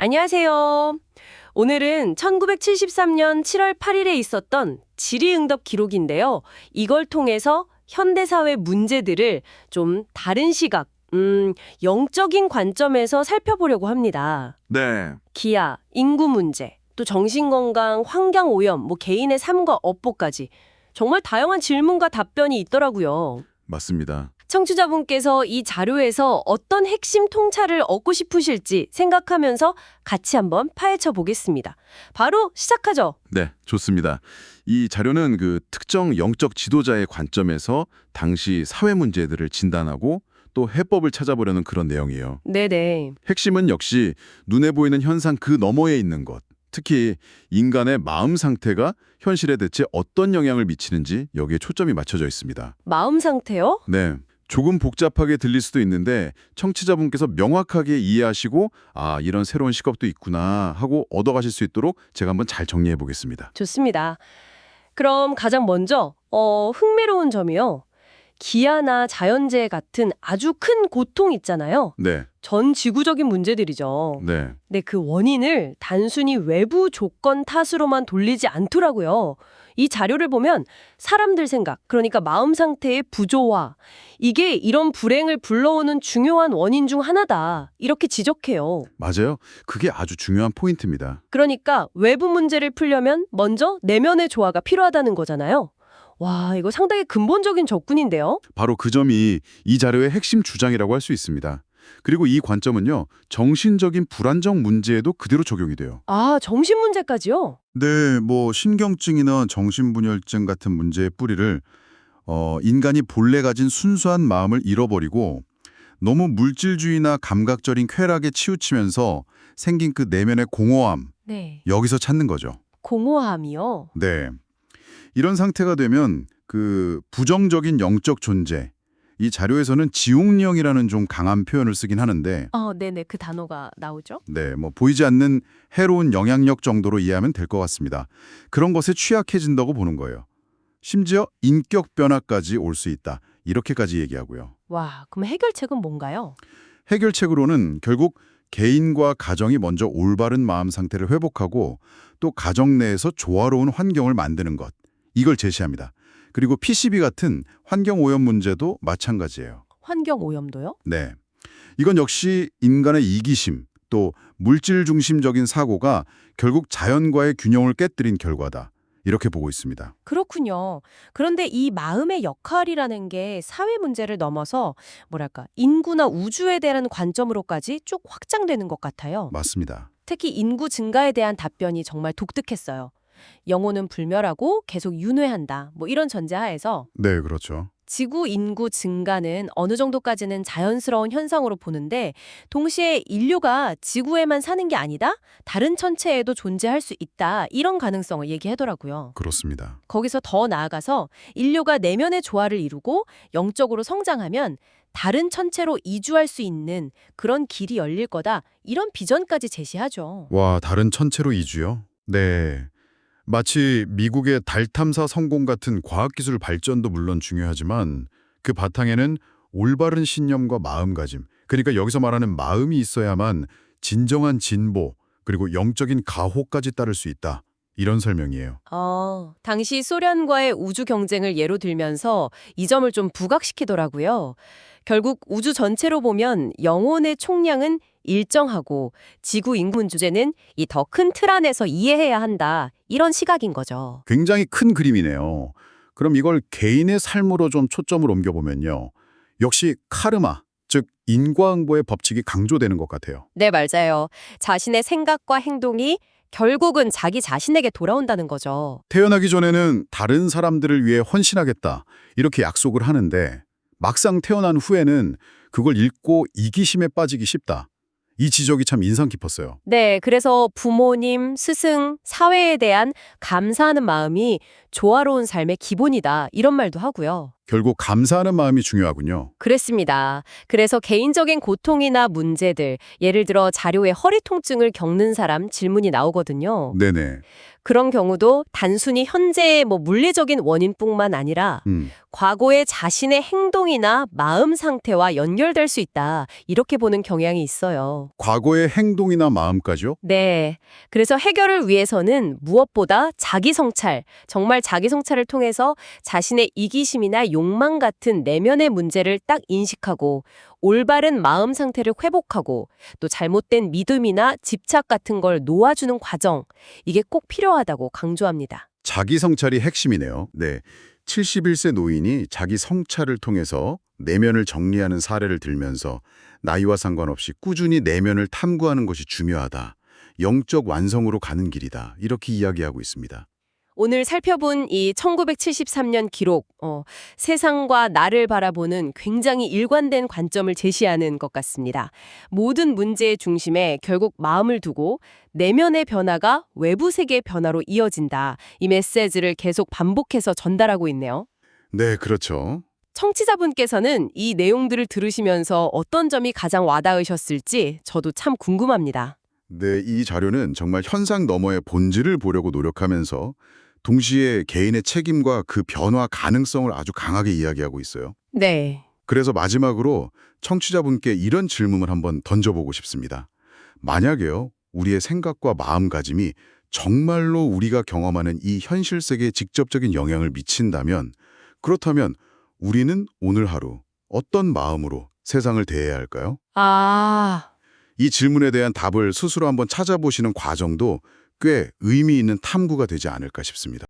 안녕하세요. 오늘은 1973년 7월 8일에 있었던 질의응답 기록인데요. 이걸 통해서 현대사회 문제들을 좀 다른 시각, 영적인 관점에서 살펴보려고 합니다. 네, 기아, 인구 문제, 또 정신건강, 환경오염, 개인의 삶과 업보까지 정말 다양한 질문과 답변이 있더라고요. 맞습니다. 청취자분께서 이 자료에서 어떤 핵심 통찰을 얻고 싶으실지 생각하면서 같이 한번 파헤쳐 보겠습니다. 바로 시작하죠. 네, 좋습니다. 이 자료는 그 특정 영적 지도자의 관점에서 당시 사회 문제들을 진단하고 또 해법을 찾아보려는 그런 내용이에요. 네네. 핵심은 역시 눈에 보이는 현상 그 너머에 있는 것, 특히 인간의 마음 상태가 현실에 대체 어떤 영향을 미치는지 여기에 초점이 맞춰져 있습니다. 마음 상태요? 네. 조금 복잡하게 들릴 수도 있는데 청취자분께서 명확하게 이해하시고 이런 새로운 시각도 있구나 하고 얻어가실 수 있도록 제가 한번 잘 정리해 보겠습니다. 좋습니다. 그럼 가장 먼저 흥미로운 점이요. 기아나 자연재해 같은 아주 큰 고통 있잖아요. 네, 전 지구적인 문제들이죠. 네, 근데 그 원인을 단순히 외부 조건 탓으로만 돌리지 않더라고요. 이 자료를 보면 사람들 생각, 그러니까 마음 상태의 부조화, 이게 이런 불행을 불러오는 중요한 원인 중 하나다. 이렇게 지적해요. 맞아요. 그게 아주 중요한 포인트입니다. 그러니까 외부 문제를 풀려면 먼저 내면의 조화가 필요하다는 거잖아요. 와, 이거 상당히 근본적인 접근인데요. 바로 그 점이 이 자료의 핵심 주장이라고 할 수 있습니다. 그리고 이 관점은요, 정신적인 불안정 문제에도 그대로 적용이 돼요. 아, 정신 문제까지요? 네, 신경증이나 정신분열증 같은 문제의 뿌리를 인간이 본래 가진 순수한 마음을 잃어버리고 너무 물질주의나 감각적인 쾌락에 치우치면서 생긴 그 내면의 공허함, 네. 여기서 찾는 거죠. 공허함이요? 네. 이런 상태가 되면 그 부정적인 영적 존재, 이 자료에서는 지옥령이라는 좀 강한 표현을 쓰긴 하는데 네네. 그 단어가 나오죠? 네, 보이지 않는 해로운 영향력 정도로 이해하면 될 것 같습니다. 그런 것에 취약해진다고 보는 거예요. 심지어 인격 변화까지 올 수 있다. 이렇게까지 얘기하고요. 와, 그럼 해결책은 뭔가요? 해결책으로는 결국 개인과 가정이 먼저 올바른 마음 상태를 회복하고 또 가정 내에서 조화로운 환경을 만드는 것. 이걸 제시합니다. 그리고 PCB 같은 환경 오염 문제도 마찬가지예요. 환경 오염도요? 네. 이건 역시 인간의 이기심, 또 물질 중심적인 사고가 결국 자연과의 균형을 깨뜨린 결과다. 이렇게 보고 있습니다. 그렇군요. 그런데 이 마음의 역할이라는 게 사회 문제를 넘어서 인구나 우주에 대한 관점으로까지 쭉 확장되는 것 같아요. 맞습니다. 특히 인구 증가에 대한 답변이 정말 독특했어요. 영혼은 불멸하고 계속 윤회한다. 이런 전제하에서 네, 그렇죠. 지구 인구 증가는 어느 정도까지는 자연스러운 현상으로 보는데 동시에 인류가 지구에만 사는 게 아니다? 다른 천체에도 존재할 수 있다. 이런 가능성을 얘기하더라고요. 그렇습니다. 거기서 더 나아가서 인류가 내면의 조화를 이루고 영적으로 성장하면 다른 천체로 이주할 수 있는 그런 길이 열릴 거다. 이런 비전까지 제시하죠. 와, 다른 천체로 이주요? 네. 마치 미국의 달 탐사 성공 같은 과학기술 발전도 물론 중요하지만 그 바탕에는 올바른 신념과 마음가짐, 그러니까 여기서 말하는 마음이 있어야만 진정한 진보, 그리고 영적인 가호까지 따를 수 있다. 이런 설명이에요. 당시 소련과의 우주 경쟁을 예로 들면서 이 점을 좀 부각시키더라고요. 결국 우주 전체로 보면 영혼의 총량은 일정하고 지구 인구 주제는 이 더 큰 틀 안에서 이해해야 한다. 이런 시각인 거죠. 굉장히 큰 그림이네요. 그럼 이걸 개인의 삶으로 좀 초점을 옮겨보면요. 역시 카르마, 즉 인과응보의 법칙이 강조되는 것 같아요. 네, 맞아요. 자신의 생각과 행동이 결국은 자기 자신에게 돌아온다는 거죠. 태어나기 전에는 다른 사람들을 위해 헌신하겠다. 이렇게 약속을 하는데 막상 태어난 후에는 그걸 잃고 이기심에 빠지기 쉽다. 이 지적이 참 인상 깊었어요. 네, 그래서 부모님, 스승, 사회에 대한 감사하는 마음이 조화로운 삶의 기본이다. 이런 말도 하고요. 결국 감사하는 마음이 중요하군요. 그랬습니다. 그래서 개인적인 고통이나 문제들, 예를 들어 자료에 허리 통증을 겪는 사람 질문이 나오거든요. 네네. 그런 경우도 단순히 현재의 물리적인 원인뿐만 아니라 과거의 자신의 행동이나 마음 상태와 연결될 수 있다. 이렇게 보는 경향이 있어요. 과거의 행동이나 마음까지요? 네. 그래서 해결을 위해서는 무엇보다 자기 성찰, 정말 자기 성찰을 통해서 자신의 이기심이나 욕망 같은 내면의 문제를 딱 인식하고 올바른 마음 상태를 회복하고 또 잘못된 믿음이나 집착 같은 걸 놓아주는 과정, 이게 꼭 필요하다고 강조합니다. 자기 성찰이 핵심이네요. 네. 71세 노인이 자기 성찰을 통해서 내면을 정리하는 사례를 들면서 나이와 상관없이 꾸준히 내면을 탐구하는 것이 중요하다. 영적 완성으로 가는 길이다. 이렇게 이야기하고 있습니다. 오늘 살펴본 이 1973년 기록, 세상과 나를 바라보는 굉장히 일관된 관점을 제시하는 것 같습니다. 모든 문제의 중심에 결국 마음을 두고 내면의 변화가 외부 세계의 변화로 이어진다. 이 메시지를 계속 반복해서 전달하고 있네요. 네, 그렇죠. 청취자분께서는 이 내용들을 들으시면서 어떤 점이 가장 와닿으셨을지 저도 참 궁금합니다. 네, 이 자료는 정말 현상 너머의 본질을 보려고 노력하면서 동시에 개인의 책임과 그 변화 가능성을 아주 강하게 이야기하고 있어요. 네. 그래서 마지막으로 청취자분께 이런 질문을 한번 던져보고 싶습니다. 만약에요, 우리의 생각과 마음가짐이 정말로 우리가 경험하는 이 현실 세계에 직접적인 영향을 미친다면, 그렇다면 우리는 오늘 하루 어떤 마음으로 세상을 대해야 할까요? 이 질문에 대한 답을 스스로 한번 찾아보시는 과정도 꽤 의미 있는 탐구가 되지 않을까 싶습니다.